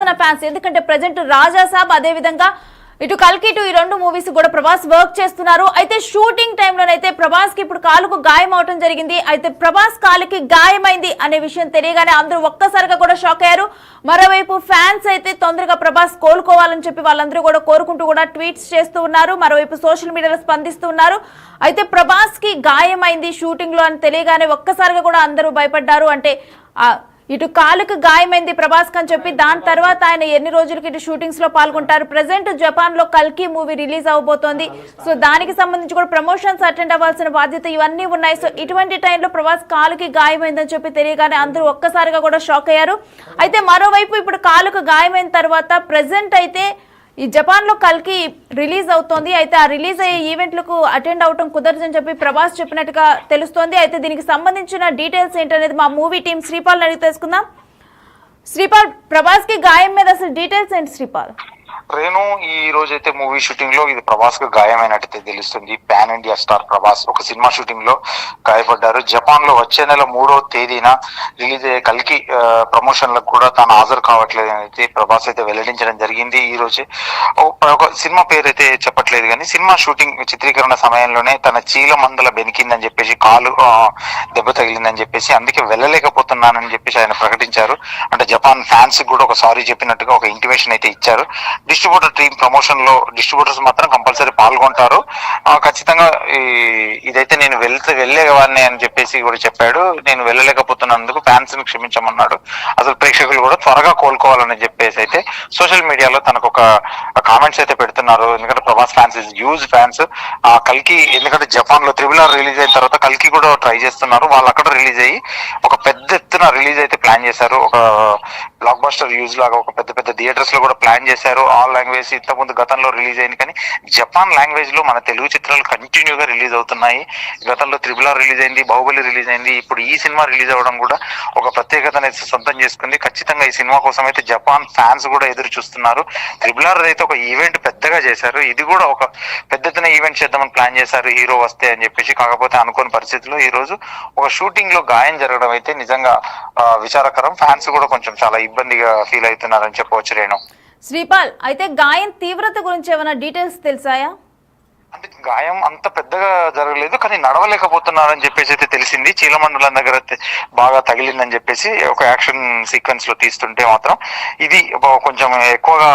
చేస్తున్న ఫ్యాన్స్. ఎందుకంటే ప్రజెంట్ రాజా సాబ్ అదే విధంగా ఇటు కల్కి ఇటు ఈ రెండు మూవీస్ కూడా ప్రభాస్ వర్క్ చేస్తున్నారు. అయితే షూటింగ్ టైంలోనైతే ప్రభాస్ కి ఇప్పుడు కాలుకు గాయం అవటం జరిగింది. అయితే ప్రభాస్ కాలుకి గాయమైంది అనే విషయం తెలియగానే అందరూ ఒక్కసారిగా కూడా షాక్ అయ్యారు. మరోవైపు ఫ్యాన్స్ అయితే తొందరగా ప్రభాస్ కోలుకోవాలని చెప్పి వాళ్ళందరూ కూడా కోరుకుంటూ కూడా ట్వీట్స్ చేస్తూ ఉన్నారు. మరోవైపు సోషల్ మీడియాలో స్పందిస్తూ ఉన్నారు. అయితే ప్రభాస్ కి గాయమైంది షూటింగ్ లో అని తెలియగానే ఒక్కసారిగా కూడా అందరూ భయపడ్డారు. అంటే ఇటు కాలుకు గాయమైంది ప్రభాస్ అని చెప్పి దాని తర్వాత ఆయన ఎన్ని రోజులకి ఇటు షూటింగ్స్ లో పాల్గొంటారు. ప్రెసెంట్ జపాన్ లో కల్కి మూవీ రిలీజ్ అవబోతోంది. సో దానికి సంబంధించి కూడా ప్రమోషన్స్ అటెండ్ అవ్వాల్సిన బాధ్యత ఇవన్నీ ఉన్నాయి. సో ఇటువంటి టైంలో ప్రభాస్ కాలుకి గాయమైందని చెప్పి తెలియగానే అందరూ ఒక్కసారిగా కూడా షాక్ అయ్యారు. అయితే మరోవైపు ఇప్పుడు కాలుకు గాయమైన తర్వాత ప్రెసెంట్ అయితే ఈ జపాన్ లో కల్కి రిలీజ్ అవుతోంది. అయితే ఆ రిలీజ్ అయ్యే ఈవెంట్లకు అటెండ్ అవటం కుదరదని చెప్పి ప్రభాస్ చెప్పినట్టుగా తెలుస్తోంది. అయితే దీనికి సంబంధించిన డీటెయిల్స్ ఏంటనేది మా మూవీ టీం శ్రీపాల్ అడిగి తెలుసుకుందాం. శ్రీపాల్, ప్రభాస్ కి గాయం మీద అసలు డీటెయిల్స్ ఏంటి శ్రీపాల్? రేణు, ఈ రోజు అయితే మూవీ షూటింగ్ లో ఇది ప్రభాస్ కు గాయమైనట్టయితే తెలుస్తుంది. పాన్ ఇండియా స్టార్ ప్రభాస్ ఒక సినిమా షూటింగ్ లో గాయపడ్డారు. జపాన్ లో వచ్చే నెల 3వ తేదీన రిలీజ్ అయ్యే కల్కి ప్రమోషన్లకు కూడా తాను హాజరు కావట్లేదు అని అయితే ప్రభాస్ అయితే వెల్లడించడం జరిగింది. ఈ రోజే ఒక సినిమా పేరు అయితే చెప్పట్లేదు కానీ సినిమా షూటింగ్ చిత్రీకరణ సమయంలోనే తన చీల మందల బెనికిందని చెప్పేసి, కాలు దెబ్బ తగిలిందని చెప్పేసి, అందుకే వెళ్ళలేకపోతున్నానని చెప్పేసి ఆయన ప్రకటించారు. అంటే జపాన్ ఫ్యాన్స్ కూడా ఒక సారీ చెప్పినట్టుగా ఒక ఇంటిమేషన్ అయితే ఇచ్చారు. డిస్ట్రిబ్యూటర్ టీమ్ ప్రమోషన్ లో డిస్ట్రిబ్యూటర్స్ మాత్రం కంపల్సరీ పాల్గొంటారు. ఖచ్చితంగా ఇదైతే నేను వెళ్ళేవాడిని అని చెప్పేసి కూడా చెప్పాడు. నేను వెళ్ళలేకపోతున్నందుకు ఫ్యాన్స్ ని క్షమించమన్నాడు. అసలు ప్రేక్షకులు కూడా త్వరగా కోలుకోవాలని చెప్పేసి అయితే సోషల్ మీడియాలో తనకు ఒక కామెంట్స్ అయితే పెడుతున్నారు. ఎందుకంటే Prabhas fans is huge fans. కల్కి ఎందుకంటే జపాన్ లో RRR రిలీజ్ అయిన తర్వాత కల్కి కూడా ట్రై చేస్తున్నారు. వాళ్ళు అక్కడ రిలీజ్ అయ్యి ఒక పెద్ద ఎత్తున రిలీజ్ అయితే ప్లాన్ చేశారు. ఒక బ్లాక్ బస్టర్ యూజ్ లాగా ఒక పెద్ద పెద్ద థియేటర్స్ లో కూడా ప్లాన్ చేశారు. ఆల్ లాంగ్వేజ్ ఇంతకుముందు గతంలో రిలీజ్ అయింది, కానీ జపాన్ లాంగ్వేజ్ లో మన తెలుగు చిత్రాలు కంటిన్యూగా రిలీజ్ అవుతున్నాయి. గతంలో RRR రిలీజ్ అయింది, బాహుబలి రిలీజ్ అయింది, ఇప్పుడు ఈ సినిమా రిలీజ్ అవ్వడం కూడా ఒక ప్రత్యేకతను సొంతం చేసుకుంది. ఖచ్చితంగా ఈ సినిమా కోసం అయితే జపాన్ ఫ్యాన్స్ కూడా ఎదురు చూస్తున్నారు. RRR అయితే ఒక ఈవెంట్ పెద్దగా చేశారు. ఇది కూడా ఒక పెద్ద ఎత్తున ఈవెంట్ చేద్దామని ప్లాన్ చేశారు హీరో వస్తే అని చెప్పేసి. కాకపోతే అనుకోని పరిస్థితుల్లో ఈ రోజు ఒక షూటింగ్ లో గాయం జరగడం అయితే నిజంగా విచారకరం. ఫ్యాన్స్ కూడా కొంచెం చాలా ఇబ్బందిగా ఫీల్ అవుతున్నారని చెప్పవచ్చు. రేణు, శ్రీపాల్, అయితే గాయం తీవ్రత గురించి ఏమైనా డీటెయిల్స్ తెలిసాయా? అంటే గాయం అంత పెద్దగా జరగలేదు, కానీ నడవలేకపోతున్నారని చెప్పేసి అయితే తెలిసింది. చీలమండలం దగ్గర బాగా తగిలిందని చెప్పేసి ఒక యాక్షన్ సీక్వెన్స్ లో తీస్తుంటే మాత్రం ఇది కొంచెం ఎక్కువగా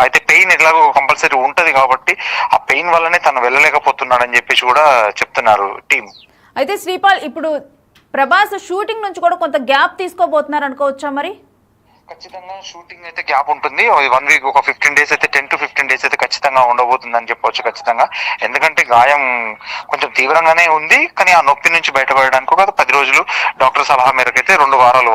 అయితే పెయిన్ ఎలాగో కంపల్సరీ ఉంటది కాబట్టి ఆ పెయిన్ వల్లనే తను వెళ్ళలేకపోతున్నాడని చెప్పేసి కూడా చెప్తున్నారు టీం. అయితే శ్రీపాల్, ఇప్పుడు ప్రభాస్ షూటింగ్ నుంచి కూడా కొంత గ్యాప్ తీసుకోబోతున్నారు అనుకోవచ్చా? మరి ఖచ్చితంగా షూటింగ్ అయితే గ్యాప్ ఉంటుంది. 1 వీక్, ఒక 15 డేస్ అయితే 10 to 15 డేస్ అయితే ఖచ్చితంగా ఉండబోతుందని చెప్పవచ్చు ఖచ్చితంగా. ఎందుకంటే గాయం కొంచెం తీవ్రంగానే ఉంది, కానీ ఆ నొప్పి నుంచి బయటపడడానికి ఒక 10 రోజులు డాక్టర్ సలహా మేరకు అయితే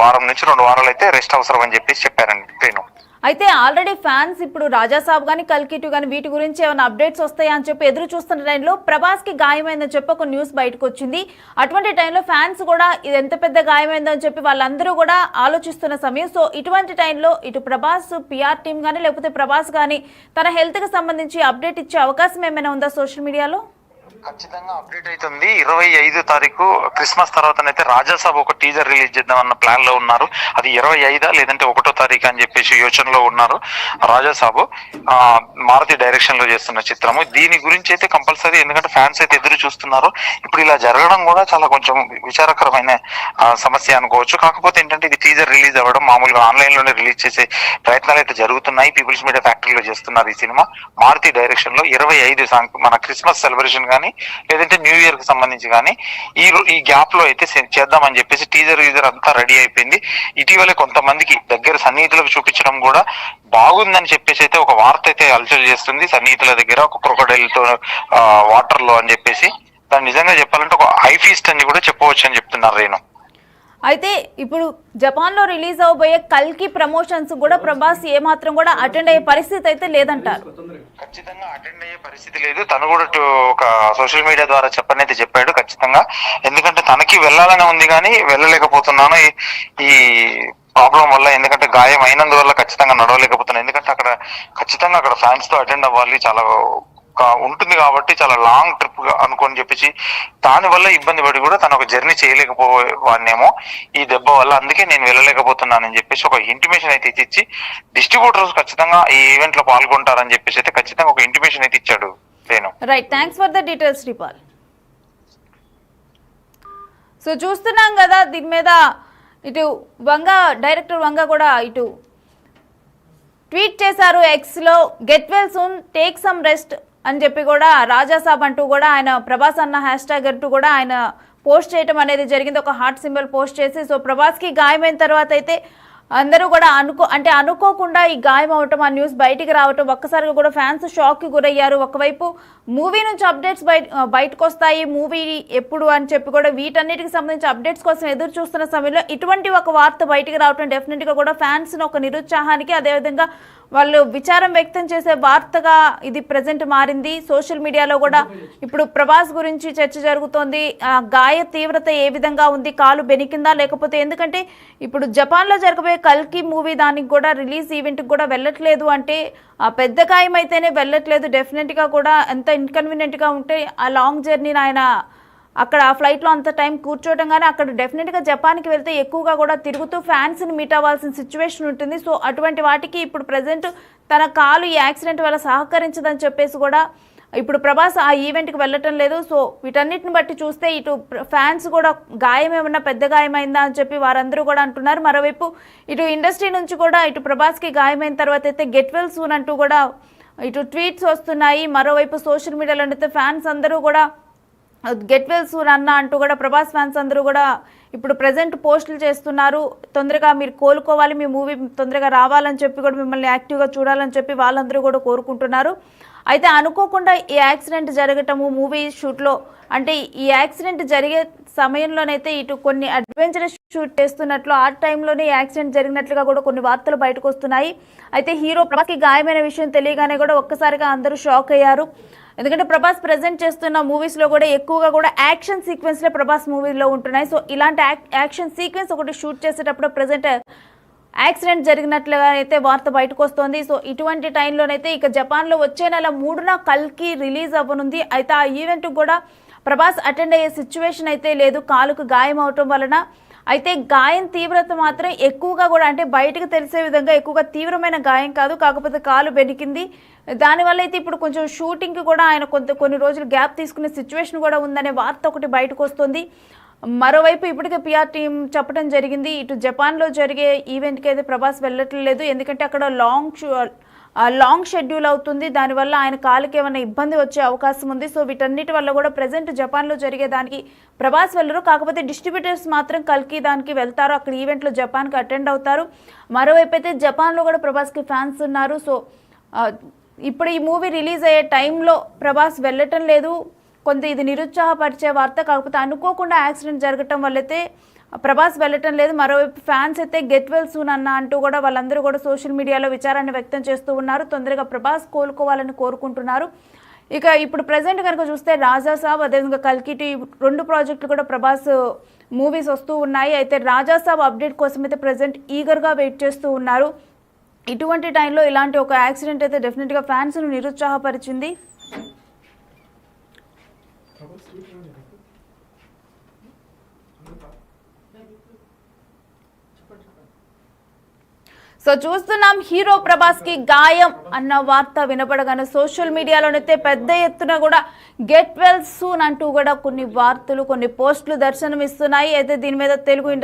వారం నుంచి 2 వారాలు అయితే రెస్ట్ అవసరం అని చెప్పేసి చెప్పారండి ట్రైన్. అయితే ఆల్రెడీ ఫ్యాన్స్ ఇప్పుడు రాజా సాబ్ గానీ కల్కి 2 కానీ వీటి గురించి ఏమైనా అప్డేట్స్ వస్తాయా అని చెప్పి ఎదురు చూస్తున్న టైంలో ప్రభాస్ కి గాయమైందని చెప్పి ఒక న్యూస్ బయటకు వచ్చింది. అటువంటి టైంలో ఫ్యాన్స్ కూడా ఇది ఎంత పెద్ద గాయమైందని చెప్పి వాళ్ళందరూ కూడా ఆలోచిస్తున్న సమయం. సో ఇటువంటి టైంలో ఇటు ప్రభాస్ PR టీం కానీ లేకపోతే ప్రభాస్ కానీ తన హెల్త్ కి సంబంధించి అప్డేట్ ఇచ్చే అవకాశం ఏమైనా ఉందా సోషల్ మీడియాలో? ఖచ్చితంగా అప్డేట్ అవుతుంది. 25 తారీఖు క్రిస్మస్ తర్వాతనైతే రాజాసాబ్ ఒక టీజర్ రిలీజ్ చేద్దామన్న ప్లాన్ లో ఉన్నారు. అది 25 లేదంటే 1వ తారీఖు అని చెప్పేసి యోచనలో ఉన్నారు. రాజాసాబ్ మారుతి డైరెక్షన్ లో చేస్తున్న చిత్రము. దీని గురించి అయితే కంపల్సరీ, ఎందుకంటే ఫ్యాన్స్ అయితే ఎదురు చూస్తున్నారు. ఇప్పుడు ఇలా జరగడం కూడా చాలా కొంచెం విచారకరమైన సమస్య అనుకోవచ్చు. కాకపోతే ఏంటంటే ఇది టీజర్ రిలీజ్ అవ్వడం, మామూలుగా ఆన్లైన్ లోనే రిలీజ్ చేసే ప్రయత్నాలు అయితే జరుగుతున్నాయి. పీపుల్స్ మీడియా ఫ్యాక్టరీలో చేస్తున్నారు ఈ సినిమా. మారుతి డైరెక్షన్ లో 25 మన క్రిస్మస్ సెలబ్రేషన్ కానీ లేదంటే న్యూ ఇయర్ కి సంబంధించి కానీ ఈ గ్యాప్ లో అయితే చేద్దామని చెప్పేసి టీజర్ అంతా రెడీ అయిపోయింది. ఇటీవలే కొంతమందికి దగ్గర సన్నిహితులకు చూపించడం కూడా బాగుందని చెప్పేసి అయితే ఒక వార్త అయితే అలచల్ చేస్తుంది. సన్నిహితుల దగ్గర ఒక క్రొకడైల్ తో వాటర్ లో అని చెప్పేసి దాన్ని నిజంగా చెప్పాలంటే ఒక హై ఫీస్ట్ అని కూడా చెప్పవచ్చు అని చెప్తున్నారు రేణు. అయితే ఇప్పుడు జపాన్ లో రిలీజ్ అవబోయే కల్కి ప్రమోషన్స్ కూడా ప్రభాస్ ఏమాత్రం కూడా అటెండ్ అయ్యే పరిస్థితి అయితే లేదంటారు. ఖచ్చితంగా అటెండ్ అయ్యే పరిస్థితి లేదు. తను కూడా ఒక సోషల్ మీడియా ద్వారా చెప్పనైతే చెప్పాడు ఖచ్చితంగా. ఎందుకంటే తనకి వెళ్ళాలని ఉంది కానీ వెళ్ళలేకపోతున్నాను ఈ ప్రాబ్లం వల్ల. ఎందుకంటే గాయం అయినందువల్ల ఖచ్చితంగా నడవలేకపోతున్నాను. ఎందుకంటే అక్కడ ఖచ్చితంగా ఫ్యాన్స్ తో అటెండ్ అవ్వాలి. చాలా ఉంటుంది కాబట్టి చాలా లాంగ్ ట్రిప్ అనుకొని చెప్పేసి దాని వల్ల ఇబ్బంది పడి కూడా తను ఒక జర్నీ చేయలేకపోవాన్నేమో ఈ దెబ్బ వల్ల, అందుకే నేను వెళ్ళలేకపోతున్నానని చెప్పేసి ఒక ఇంటిమేషన్ అయితే ఇచ్చి డిస్ట్రిబ్యూటర్స్ ఖచ్చితంగా ఈ ఈవెంట్ లో పాల్గొంటారని చెప్పేసి అయితే ఖచ్చితంగా ఒక ఇంటిమేషన్ అయితే ఇచ్చాడు. Right, thanks for the details Sripal. So చూస్తున్నాం కదా, దీని మీద ఇటు డైరెక్టర్ వంగ కూడా ఇటు ట్వీట్ చేశారు ఎక్స్లో, get well soon, take some rest అని చెప్పి కూడా రాజాసాబ్ అంటూ కూడా ఆయన ప్రభాస్ అన్న హ్యాష్ ట్యాగ్ అంటూ కూడా ఆయన పోస్ట్ చేయడం అనేది జరిగింది, ఒక హార్ట్ సింబల్ పోస్ట్ చేసి. సో ప్రభాస్కి గాయమైన తర్వాత అయితే అందరూ కూడా అనుకోకుండా ఈ గాయం అవటం, ఆ న్యూస్ బయటికి రావటం, ఒక్కసారిగా కూడా ఫ్యాన్స్ షాక్కి గురయ్యారు. ఒకవైపు మూవీ నుంచి అప్డేట్స్ బయటకు వస్తాయి, మూవీ ఎప్పుడు అని చెప్పి కూడా వీటన్నిటికి సంబంధించి అప్డేట్స్ కోసం ఎదురు చూస్తున్న సమయంలో ఇటువంటి ఒక వార్త బయటికి రావటం డెఫినెట్గా కూడా ఫ్యాన్స్ని ఒక నిరుత్సాహానికి, అదేవిధంగా వాళ్ళు విచారం వ్యక్తం చేసే వార్తగా ఇది ప్రజెంట్ మారింది. సోషల్ మీడియాలో కూడా ఇప్పుడు ప్రభాస్ గురించి చర్చ జరుగుతోంది. గాయ తీవ్రత ఏ విధంగా ఉంది, కాలు బెనికిందా లేకపోతే, ఎందుకంటే ఇప్పుడు జపాన్లో జరగబోయే కల్కి మూవీ దానికి కూడా రిలీజ్ ఈవెంట్కి కూడా వెళ్ళట్లేదు అంటే ఆ పెద్ద గాయం అయితేనే వెళ్ళట్లేదు. డెఫినెట్గా కూడా ఎంత ఇన్కన్వీనియంట్గా ఉంటే ఆ లాంగ్ జర్నీని ఆయన అక్కడ ఆ ఫ్లైట్లో అంత టైం కూర్చోవడం, కానీ అక్కడ డెఫినెట్గా జపాన్కి వెళ్తే ఎక్కువగా కూడా తిరుగుతూ ఫ్యాన్స్ని మీట్ అవ్వాల్సిన సిచ్యువేషన్ ఉంటుంది. సో అటువంటి వాటికి ఇప్పుడు ప్రజెంట్ తన కాలు ఈ యాక్సిడెంట్ వల్ల సహకరించదని చెప్పేసి కూడా ఇప్పుడు ప్రభాస్ ఆ ఈవెంట్కి వెళ్ళటం లేదు. సో వీటన్నిటిని బట్టి చూస్తే ఇటు ఫ్యాన్స్ కూడా గాయం ఏమన్నా పెద్ద గాయమైందా అని చెప్పి వారందరూ కూడా అంటున్నారు. మరోవైపు ఇటు ఇండస్ట్రీ నుంచి కూడా ఇటు ప్రభాస్కి గాయమైన తర్వాత అయితే గెట్ వెల్ సూన్ అంటూ కూడా ఇటు ట్వీట్స్ వస్తున్నాయి. మరోవైపు సోషల్ మీడియాలో అయితే ఫ్యాన్స్ అందరూ కూడా గెట్ వెల్ సూన్ అన్న అంటూ కూడా ప్రభాస్ ఫ్యాన్స్ అందరూ కూడా ఇప్పుడు ప్రజెంట్ పోస్టులు చేస్తున్నారు. తొందరగా మీరు కోలుకోవాలి, మీ మూవీ తొందరగా రావాలని చెప్పి కూడా మిమ్మల్ని యాక్టివ్గా చూడాలని చెప్పి వాళ్ళందరూ కూడా కోరుకుంటున్నారు. అయితే అనుకోకుండా ఈ యాక్సిడెంట్ జరగటము మూవీ షూట్లో, అంటే ఈ యాక్సిడెంట్ జరిగే సమయంలోనైతే ఇటు కొన్ని అడ్వెంచరస్ షూట్ చేస్తున్నట్లు ఆ టైంలోనే యాక్సిడెంట్ జరిగినట్లుగా కూడా కొన్ని వార్తలు బయటకు వస్తున్నాయి. అయితే హీరో ప్రభాస్కి గాయమైన విషయం తెలియగానే కూడా ఒక్కసారిగా అందరూ షాక్ అయ్యారు. ఎందుకంటే ప్రభాస్ ప్రజెంట్ చేస్తున్న మూవీస్లో కూడా ఎక్కువగా కూడా యాక్షన్ సీక్వెన్స్లే ప్రభాస్ మూవీలో ఉంటున్నాయి. సో ఇలాంటి యాక్షన్ సీక్వెన్స్ ఒకటి షూట్ చేసేటప్పుడు ప్రజెంట్ యాక్సిడెంట్ జరిగినట్లుగా అయితే వార్త బయటకు వస్తుంది. సో ఇటువంటి టైంలోనైతే ఇక జపాన్లో వచ్చే నెల 3న కల్కి రిలీజ్ అవ్వనుంది. అయితే ఆ ఈవెంట్ కూడా ప్రభాస్ అటెండ్ అయ్యే సిచ్యువేషన్ అయితే లేదు, కాలుకు గాయం అవటం వలన. అయితే గాయం తీవ్రత మాత్రం ఎక్కువగా కూడా, అంటే బయటకు తెలిసే విధంగా ఎక్కువగా తీవ్రమైన గాయం కాదు, కాకపోతే కాలు బెనికింది. దానివల్ల అయితే ఇప్పుడు కొంచెం షూటింగ్కి కూడా ఆయన కొన్ని రోజులు గ్యాప్ తీసుకునే సిచ్యువేషన్ కూడా ఉందనే వార్త ఒకటి బయటకు వస్తుంది. మరోవైపు ఇప్పటికే పిఆర్ టీం చెప్పడం జరిగింది, ఇటు జపాన్లో జరిగే ఈవెంట్కి అయితే ప్రభాస్ వెళ్ళట్లేదు, ఎందుకంటే అక్కడ లాంగ్ షెడ్యూల్ అవుతుంది, దానివల్ల ఆయన కాలుకి ఏమైనా ఇబ్బంది వచ్చే అవకాశం ఉంది. సో వీటన్నిటి వల్ల కూడా ప్రజెంట్ జపాన్లో జరిగే దానికి ప్రభాస్ వెళ్ళరు, కాకపోతే డిస్ట్రిబ్యూటర్స్ మాత్రం కల్కి దానికి వెళ్తారు, అక్కడ ఈవెంట్లో జపాన్కి అటెండ్ అవుతారు. మరోవైపు అయితే జపాన్లో కూడా ప్రభాస్కి ఫ్యాన్స్ ఉన్నారు. సో ఇప్పుడు ఈ మూవీ రిలీజ్ అయ్యే టైంలో ప్రభాస్ వెళ్ళటం లేదు, కొంత ఇది నిరుత్సాహపరిచే వార్త. కాకపోతే అనుకోకుండా యాక్సిడెంట్ జరగటం వల్లైతే ప్రభాస్ వెళ్ళటం లేదు. మరోవైపు ఫ్యాన్స్ అయితే గెట్ వెల్ సూన్ అన్న అంటూ కూడా వాళ్ళందరూ కూడా సోషల్ మీడియాలో విచారాన్ని వ్యక్తం చేస్తూ ఉన్నారు. తొందరగా ప్రభాస్ కోలుకోవాలని కోరుకుంటున్నారు. ఇక ఇప్పుడు ప్రజెంట్ కనుక చూస్తే రాజాసాబ్, అదేవిధంగా కల్కి 2 ప్రాజెక్టులు కూడా ప్రభాస్ మూవీస్ వస్తూ ఉన్నాయి. అయితే రాజాసాబ్ అప్డేట్ కోసం అయితే ప్రజెంట్ ఈగర్గా వెయిట్ చేస్తూ ఉన్నారు. ఇటువంటి టైంలో ఇలాంటి ఒక యాక్సిడెంట్ అయితే డెఫినెట్గా ఫ్యాన్స్ను నిరుత్సాహపరిచింది. సో చూస్తున్నాం, హీరో ప్రభాస్ కి గాయం అన్న వార్త వినపడగానే సోషల్ మీడియాలోనైతే పెద్ద ఎత్తున కూడా గెట్ వెల్ సూన్ అంటూ కూడా కొన్ని వార్తలు, కొన్ని పోస్టులు దర్శనం ఇస్తున్నాయి. అయితే దీని మీద తెలుగు